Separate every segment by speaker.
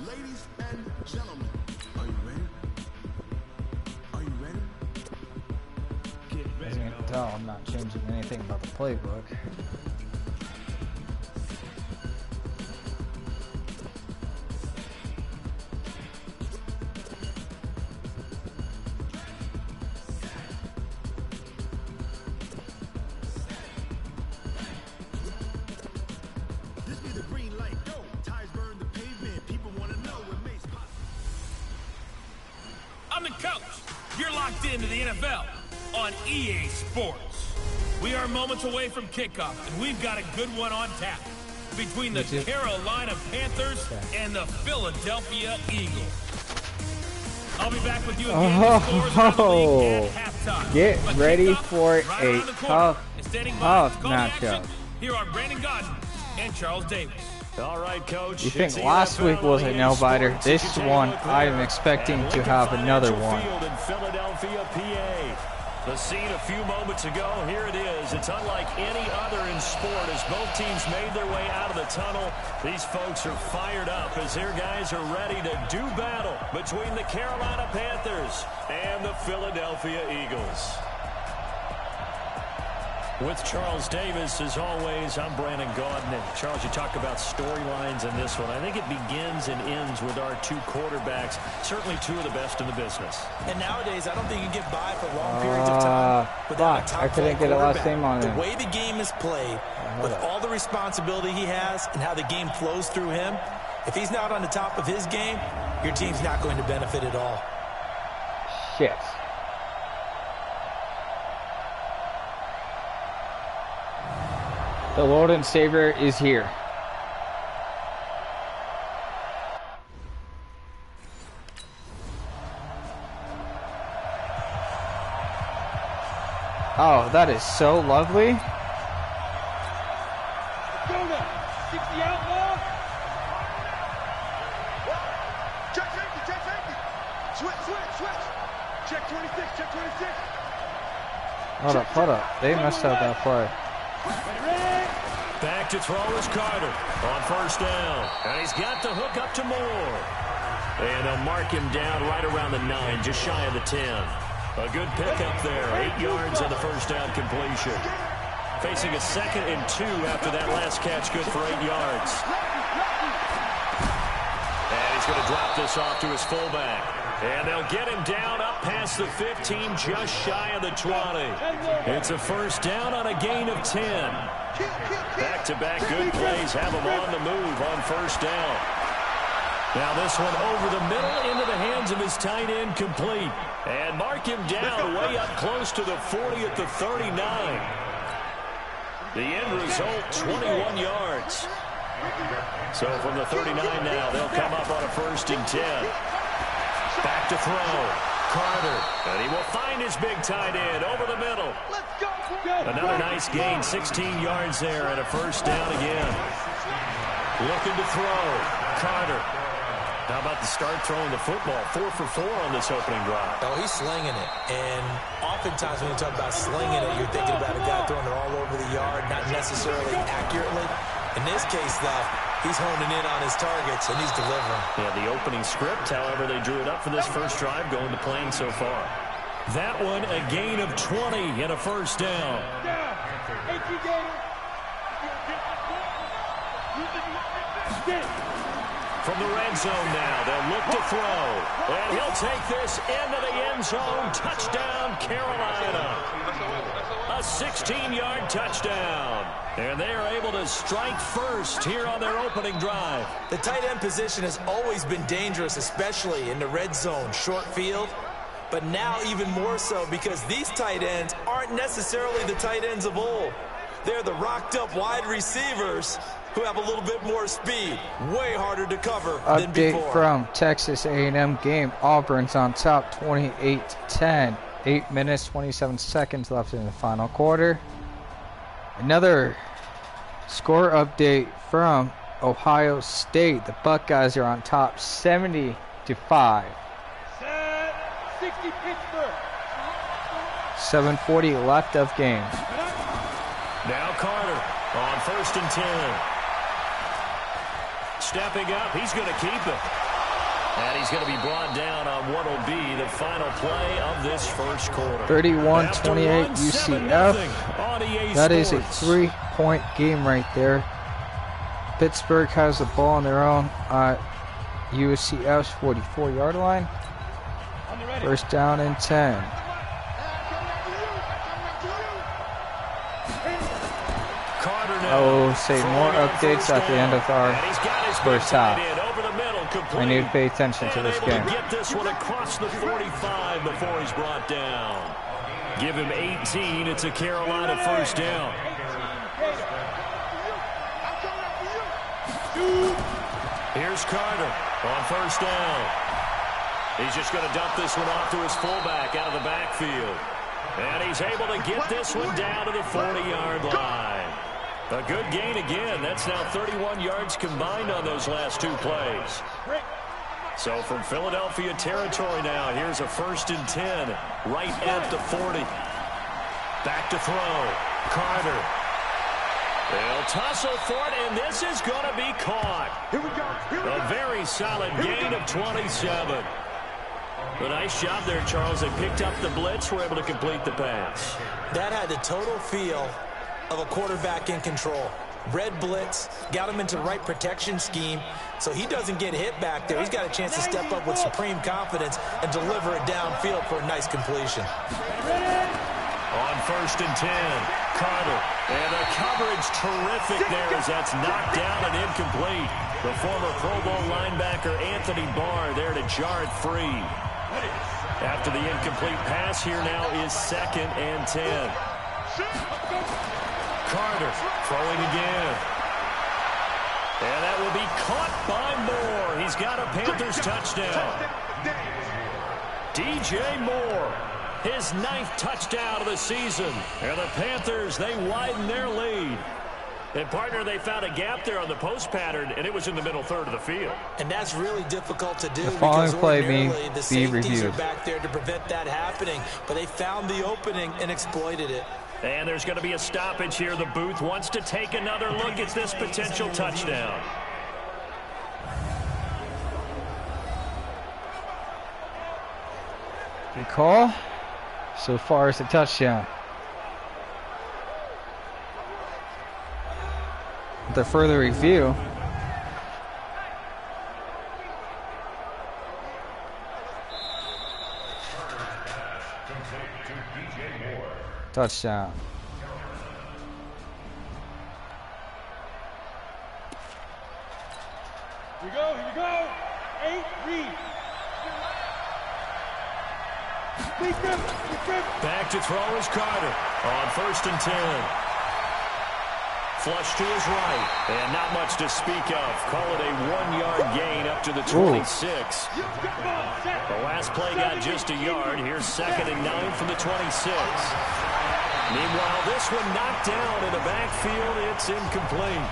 Speaker 1: Ladies and gentlemen, are you ready? Are you ready? Get ready.
Speaker 2: As you can tell, I'm not changing anything about the playbook.
Speaker 1: This be the green light. Go. Tires burn the pavement. People want to know what makes possible.
Speaker 3: I'm the coach. You're locked into the NFL on EA Sports. We are moments away from kickoff, and we've got a good one on tap between the Carolina Panthers and the Philadelphia Eagles. I'll be back with you again.
Speaker 2: Get ready for a tough matchup.
Speaker 3: Here are Brandon Godden and Charles Davis.
Speaker 4: All right, Coach.
Speaker 2: You think last week was a nail-biter? This one, I am expecting to have another one.
Speaker 4: In Philadelphia, PA. The scene a few moments ago, here it is. It's unlike any other in sport as both teams made their way out of the tunnel. These folks are fired up as their guys are ready to do battle between the Carolina Panthers and the Philadelphia Eagles. With Charles Davis, as always, I'm Brandon Gaudin. And Charles, you talk about storylines in this one. I think it begins and ends with our two quarterbacks, certainly two of the best in the business.
Speaker 5: And nowadays, I don't think you can get by for long periods of time without a top
Speaker 2: I couldn't get a last name on
Speaker 5: it.
Speaker 2: him.
Speaker 5: The way the game is played, with all the responsibility he has and how the game flows through him, if he's not on the top of his game, your team's not going to benefit at all.
Speaker 2: Shit. The Lord and Savior is here. Oh, that is so lovely. Hold up. They messed up that play.
Speaker 4: Back to throw is Carter on first down. And he's got the hook up to Moore. And they'll mark him down right around the 9, just shy of the 10. A good pickup there. 8 yards on the first down completion. Facing a 2nd and 2 after that last catch, good for 8 yards. And he's going to drop this off to his fullback. And they'll get him down up past the 15, just shy of the 20. It's a first down on a gain of 10. Back-to-back good plays have him on the move on first down. Now this one over the middle into the hands of his tight end, complete. And mark him down way up close to the 40 at the 39. The end result, 21 yards. So from the 39 now, they'll come up on a 1st and 10. Back to throw. Carter. And he will find his big tight end over the middle. Another nice gain, 16 yards there, and a first down again. Looking to throw. Carter. How about the start throwing the football? 4 for 4 on this opening drive.
Speaker 5: Oh, he's slinging it. And oftentimes when you talk about slinging it, you're thinking about a guy throwing it all over the yard, not necessarily accurately. In this case, though, he's honing in on his targets, and he's delivering.
Speaker 4: Yeah, the opening script, however, they drew it up for this first drive, going to plan so far. That one, a gain of 20 and a first down. From the red zone now, they'll look to throw. And he'll take this into the end zone. Touchdown, Carolina. A 16-yard touchdown. And they are able to strike first here on their opening drive.
Speaker 5: The tight end position has always been dangerous, especially in the red zone, short field. But now even more so because these tight ends aren't necessarily the tight ends of old. They're the rocked-up wide receivers who have a little bit more speed. Way harder to cover than before.
Speaker 2: Update from Texas A&M game. Auburn's on top 28-10. 8 minutes, 27 seconds left in the final quarter. Another score update from Ohio State. The Buckeyes are on top 70-5. 7:40 left of game.
Speaker 4: Now Carter on 1st and 10. Stepping up, he's going to keep it. And he's going to be brought down on what will be the final play of this first quarter.
Speaker 2: 31-28 UCF. That is a 3-point game right there. Pittsburgh has the ball on their own at UCF's 44-yard line. First down and 10. I will say more updates at the end of our first half. I need to pay attention to this game.
Speaker 4: Get this one across the 45 before he's brought down. Give him 18. It's a Carolina first down. Here's Carter on first down. He's just going to dump this one off to his fullback out of the backfield. And he's able to get this one down to the 40-yard line. A good gain again. That's now 31 yards combined on those last two plays. So from Philadelphia territory now, here's a 1st and 10 right at the 40. Back to throw. Carter. They'll tussle for it, and this is going to be caught.
Speaker 1: Here we go.
Speaker 4: A very solid gain of 27. A nice job there, Charles. They picked up the blitz, were able to complete the pass.
Speaker 5: That had the total feel of a quarterback in control. Red blitz, got him into the right protection scheme, so he doesn't get hit back there. He's got a chance to step up with supreme confidence and deliver it downfield for a nice completion.
Speaker 4: On 1st and 10, Carter. And the coverage terrific there as that's knocked down and incomplete. The former Pro Bowl linebacker Anthony Barr there to jar it free. After the incomplete pass, here now is 2nd and 10. Carter throwing again. And that will be caught by Moore. He's got a Panthers touchdown. DJ Moore, his 9th touchdown of the season. And the Panthers, they widen their lead. And, partner, they found a gap there on the post pattern, and it was in the middle third of the field.
Speaker 5: And that's really difficult to do
Speaker 2: the following
Speaker 5: because
Speaker 2: play
Speaker 5: ordinarily the safeties
Speaker 2: reviewed.
Speaker 5: are back there to prevent that happening. But they found the opening and exploited it.
Speaker 4: And there's going to be a stoppage here. The booth wants to take another look at this potential touchdown.
Speaker 2: Good call. So far, it's a touchdown. The further review. Touchdown.
Speaker 6: Here we go, here we go. 8, read.
Speaker 4: Back to throw is Carter on 1st and 10. Flush to his right, and not much to speak of. Call it a 1-yard gain up to the 26. The last play got just a yard. Here's 2nd and 9 from the 26. Meanwhile, this one knocked down in the backfield. It's incomplete.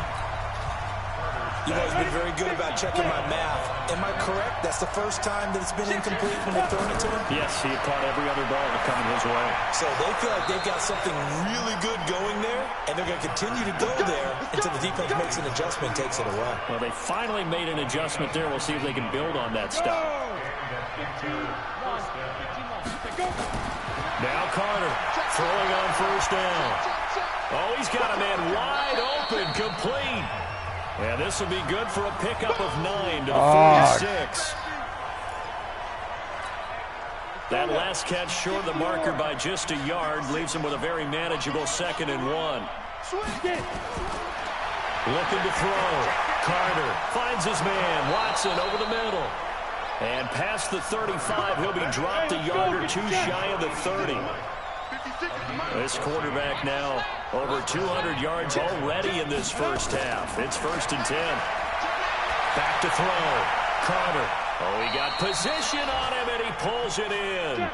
Speaker 5: You've always been very good about checking my math. Am I correct? That's the first time that it's been incomplete when they've thrown it to him?
Speaker 4: Yes, he had caught every other ball that coming his way.
Speaker 5: So they feel like they've got something really good going there, and they're going to continue to go there until the defense makes an adjustment and takes it away.
Speaker 4: Well, they finally made an adjustment there. We'll see if they can build on that stop. Now Carter throwing on 1st down. Oh, he's got a man wide open, complete. And this will be good for a pickup of 9 to the 46. That last catch short of the marker by just a yard leaves him with a very manageable 2nd and 1. Looking to throw. Carter finds his man. Watson over the middle. And past the 35, he'll be dropped a yard or two shy of the 30. This quarterback now over 200 yards already in this first half. It's 1st and 10. Back to throw. Carter. Oh, he got position on him, and he pulls it in.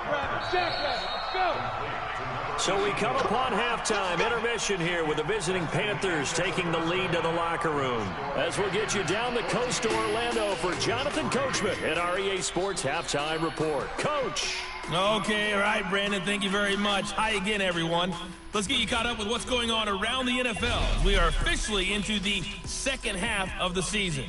Speaker 4: So we come upon halftime intermission here with the visiting Panthers taking the lead to the locker room. As we'll get you down the coast to Orlando for Jonathan Coachman at our EA Sports Halftime Report. Coach.
Speaker 3: Okay, all right, Brandon, thank you very much. Hi again, everyone. Let's get you caught up with what's going on around the NFL. We are officially into the second half of the season.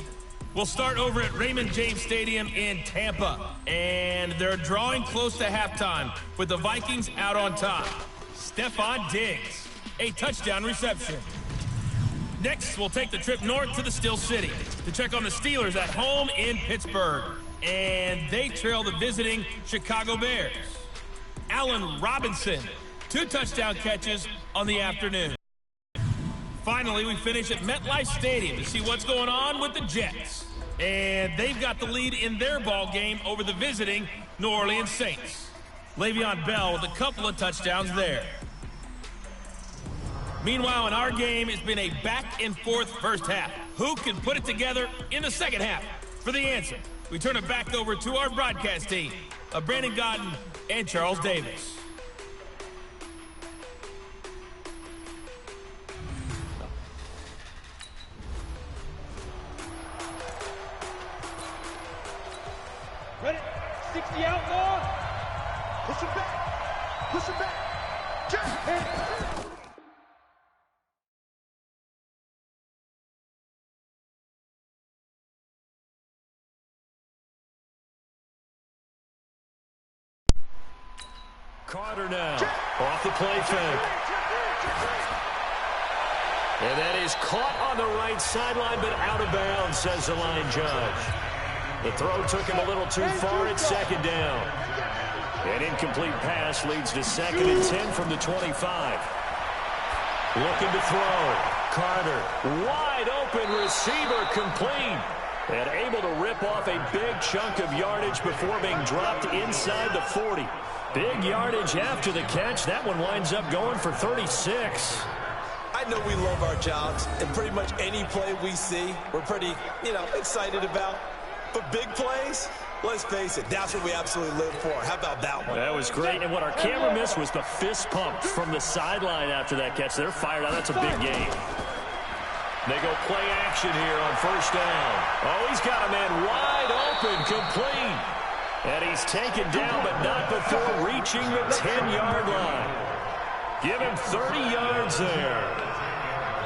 Speaker 3: We'll start over at Raymond James Stadium in Tampa. And they're drawing close to halftime with the Vikings out on top. Stephon Diggs, a touchdown reception. Next, we'll take the trip north to the Steel City to check on the Steelers at home in Pittsburgh. And they trail the visiting Chicago Bears. Allen Robinson, 2 touchdown catches on the afternoon. Finally, we finish at MetLife Stadium to see what's going on with the Jets. And they've got the lead in their ball game over the visiting New Orleans Saints. Le'Veon Bell with a couple of touchdowns there. Meanwhile, in our game, it's been a back-and-forth first half. Who can put it together in the second half? For the answer, we turn it back over to our broadcast team of Brandon Godden and Charles Davis.
Speaker 6: Ready? 60 outlaw. Push him back. Push him back.
Speaker 4: Carter now, off the play fake. And that is caught on the right sideline, but out of bounds, says the line judge. The throw took him a little too far at second down. An incomplete pass leads to 2nd and 10 from the 25. Looking to throw. Carter, wide open receiver, complete. And able to rip off a big chunk of yardage before being dropped inside the 40. Big yardage after the catch. That one winds up going for 36.
Speaker 5: I know we love our jobs, and pretty much any play we see, we're pretty, excited about. But big plays, let's face it, that's what we absolutely live for. How about that one?
Speaker 4: That was great, and what our camera missed was the fist pump from the sideline after that catch. They're fired out. That's a big game. They go play action here on first down. Oh, he's got a man wide open, complete. And he's taken down, but not before reaching the 10-yard line. Give him 30 yards there.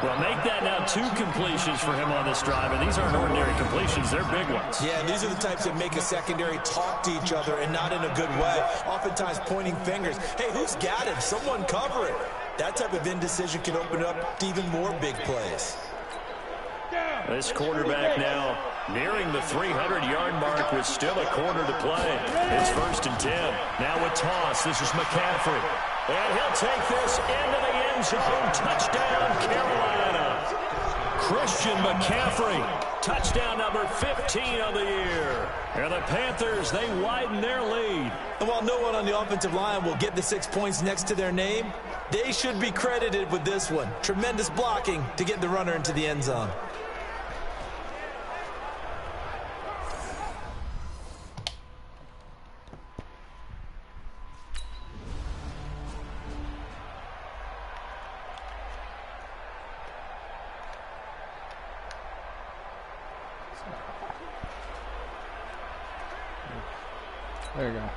Speaker 4: Well, make that now 2 completions for him on this drive, and these aren't ordinary completions. They're big ones.
Speaker 5: Yeah, these are the types that make a secondary talk to each other, and not in a good way. Oftentimes pointing fingers. Hey, who's got him? Someone cover it. That type of indecision can open up to even more big plays.
Speaker 4: This quarterback now nearing the 300-yard mark with still a quarter to play. It's 1st and 10. Now with toss, this is McCaffrey. And he'll take this into the end zone. Touchdown, Carolina. Christian McCaffrey, touchdown number 15 of the year. And the Panthers, they widen their lead.
Speaker 5: And while no one on the offensive line will get the 6 points next to their name, they should be credited with this one. Tremendous blocking to get the runner into the end zone.
Speaker 2: There you go.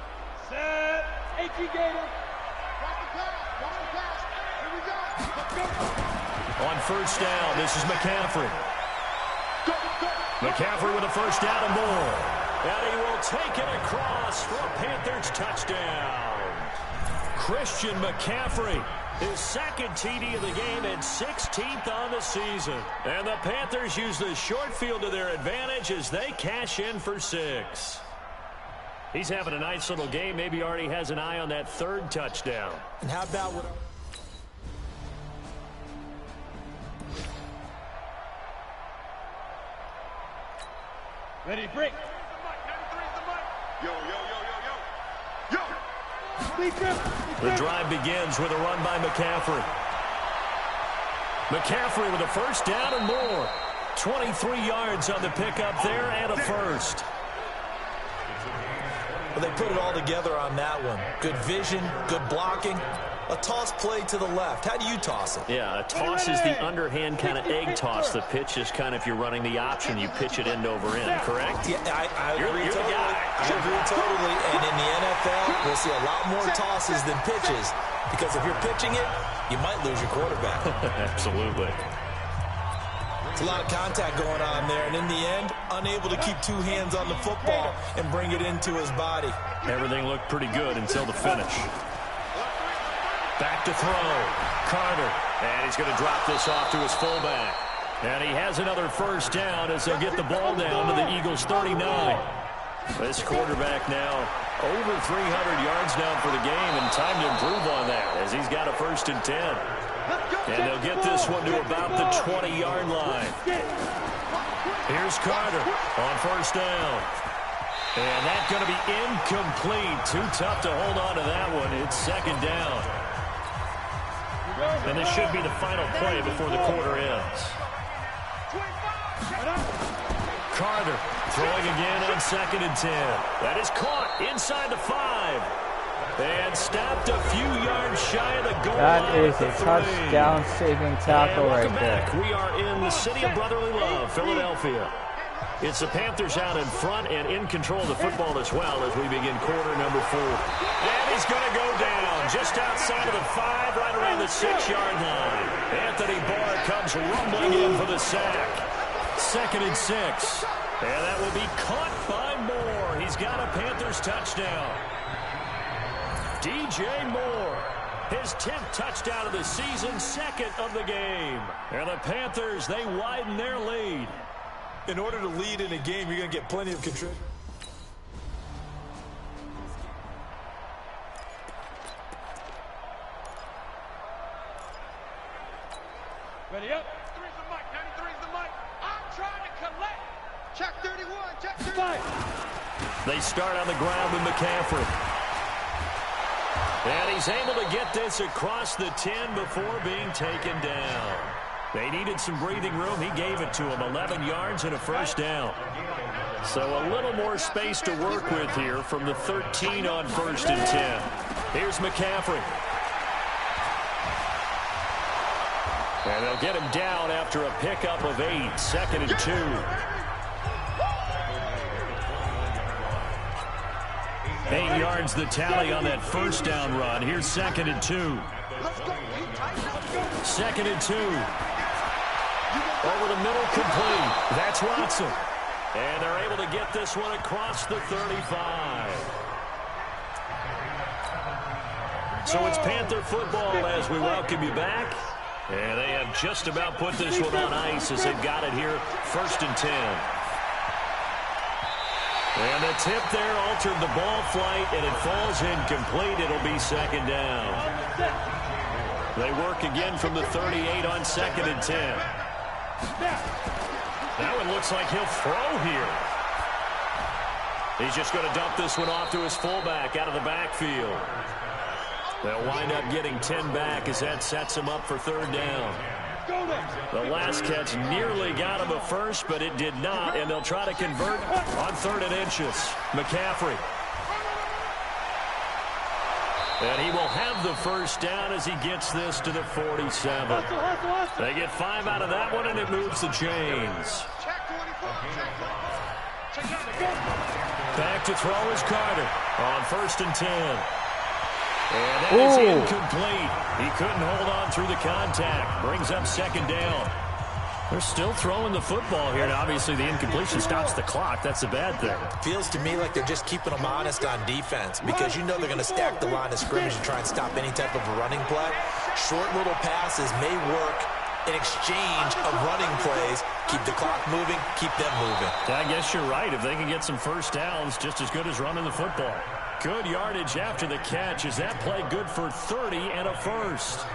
Speaker 6: Set. HE Gator. Watch the pass. Watch the pass. Here we go. Let's go.
Speaker 4: On first down, this is McCaffrey. McCaffrey with a first down and more. And he will take it across for a Panthers touchdown. Christian McCaffrey, his 2nd TD of the game and 16th on the season. And the Panthers use the short field to their advantage as they cash in for 6. He's having a nice little game. Maybe already has an eye on that 3rd touchdown.
Speaker 5: And how about what...
Speaker 6: Ready, break. Yo, yo, yo, yo, yo. Yo.
Speaker 4: The drive begins with a run by McCaffrey. McCaffrey with a first down and more. 23 yards on the pickup there and a first.
Speaker 5: Well, they put it all together on that one. Good vision, good blocking. A toss play to the left. How do you toss it?
Speaker 4: Yeah, a toss is the underhand kind of egg toss. The pitch is kind of if you're running the option, you pitch it end over end, correct?
Speaker 5: Yeah, I agree
Speaker 4: You're
Speaker 5: totally.
Speaker 4: the guy.
Speaker 5: I agree totally. And in the NFL, we'll see a lot more tosses than pitches. Because if you're pitching it, you might lose your quarterback.
Speaker 4: Absolutely.
Speaker 5: It's a lot of contact going on there, and in the end, unable to keep two hands on the football and bring it into his body.
Speaker 4: Everything looked pretty good until the finish. Back to throw. Carter. And he's going to drop this off to his fullback. And he has another first down as they'll get the ball down to the Eagles' 39. This quarterback now over 300 yards down for the game, and time to improve on that as he's got a 1st and 10. And they'll get this one to about the 20-yard line. Here's Carter on 1st down. And that's going to be incomplete. Too tough to hold on to that one. It's 2nd down. And this should be the final play before the quarter ends. Carter throwing again on 2nd and 10. That is caught inside the 5. And stopped a few yards shy of the goal line.
Speaker 2: That is a touchdown-saving tackle right there.
Speaker 4: We are in the city of brotherly love, Philadelphia. It's the Panthers out in front and in control of the football as well as we begin quarter number 4. And he's going to go down just outside of the 5, right around the 6-yard line. Anthony Barr comes rumbling in for the sack. 2nd and 6. And that will be caught by Moore. He's got a Panthers touchdown. DJ Moore, his 10th touchdown of the season, 2nd of the game. And the Panthers, they widen their lead.
Speaker 5: In order to lead in a game, you're going to get plenty of control.
Speaker 6: Ready up. 93's the mic. 93's the mic. I'm trying to collect. Check 31. Check 35.
Speaker 4: They start on the ground with McCaffrey. And he's able to get this across the 10 before being taken down. They needed some breathing room. He gave it to him. 11 yards and a 1st down. So a little more space to work with here from the 13 on 1st and 10. Here's McCaffrey. And they'll get him down after a pickup of 8. 2nd and 2. 8 yards the tally on that 1st down run. Here's 2nd and 2. 2nd and 2. Over the middle, complete. That's Watson. And they're able to get this one across the 35. So it's Panther football as we welcome you back. And they have just about put this one on ice as they've got it here, 1st and 10. And the tip there altered the ball flight, and it falls incomplete. It'll be 2nd down. They work again from the 38 on 2nd and 10. That one looks like he'll throw here. He's just going to dump this one off to his fullback out of the backfield. They'll wind up getting 10 back as that sets him up for 3rd down. The last catch nearly got him a 1st, but it did not, and they'll try to convert on 3rd and inches. McCaffrey. And he will have the 1st down as he gets this to the 47. They get 5 out of that one, and it moves the chains. Back to throw is Carter on 1st and 10. And that is incomplete. He couldn't hold on through the contact. Brings up 2nd down. They're still throwing the football here, and obviously the incompletion stops the clock. That's the bad thing.
Speaker 5: Feels to me like they're just keeping them honest on defense because you know they're going to stack the line of scrimmage and try and stop any type of a running play. Short little passes may work in exchange of running plays. Keep the clock moving, keep them moving.
Speaker 4: I guess you're right. If they can get some 1st downs, just as good as running the football. Good yardage after the catch. Is that play good for 30 and a 1st?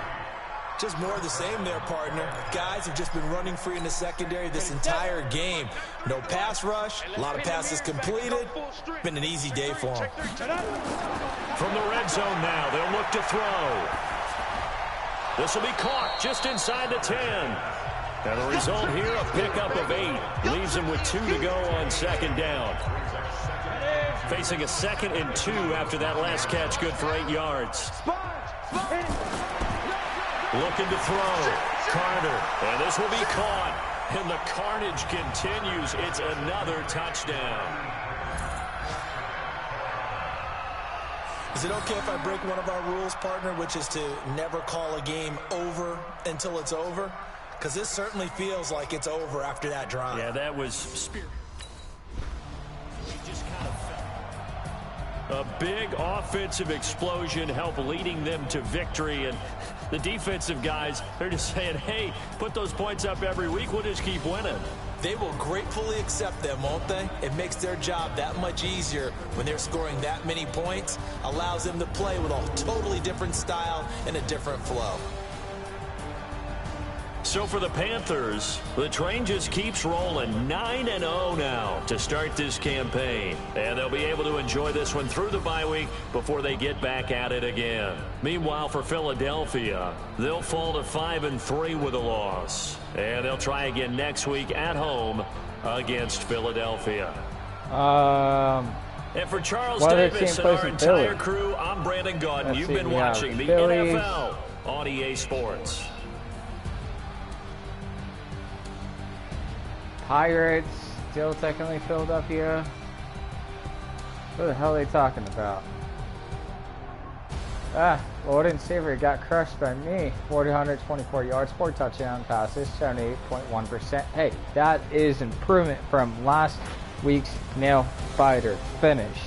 Speaker 5: Just more of the same there, partner. Guys have just been running free in the secondary this entire game. No pass rush, a lot of passes completed. Been an easy day for them.
Speaker 4: From the red zone now, they'll look to throw. This will be caught just inside the 10. And the result here, a pickup of 8. Leaves him with 2 to go on 2nd down. Facing a 2nd and 2 after that last catch, good for 8 yards. Looking to throw. Carter. And this will be caught. And the carnage continues. It's another touchdown.
Speaker 5: Is it okay if I break one of our rules, partner, which is to never call a game over until it's over? because this certainly feels like it's over after that drive.
Speaker 4: Yeah, that was spirit. He just kind of fell. A big offensive explosion helped leading them to victory, and the defensive guys, they're just saying, hey, put those points up every week, we'll just keep winning.
Speaker 5: They will gratefully accept them, won't they? It makes their job that much easier when they're scoring that many points, allows them to play with a totally different style and a different flow.
Speaker 4: So for the Panthers, the train just keeps rolling, 9-0 now to start this campaign. And they'll be able to enjoy this one through the bye week before they get back at it again. Meanwhile, for Philadelphia, they'll fall to 5-3 with a loss. And they'll try again next week at home against Philadelphia. And for Charles Davis and our entire crew, I'm Brandon Gauton. You've been watching the NFL on EA Sports.
Speaker 2: Pirates, still technically Philadelphia. What the hell are they talking about? Lord and Savior got crushed by me. 424 yards, 4 touchdown passes, 78.1%. Hey, that is improvement from last week's nail biter finish.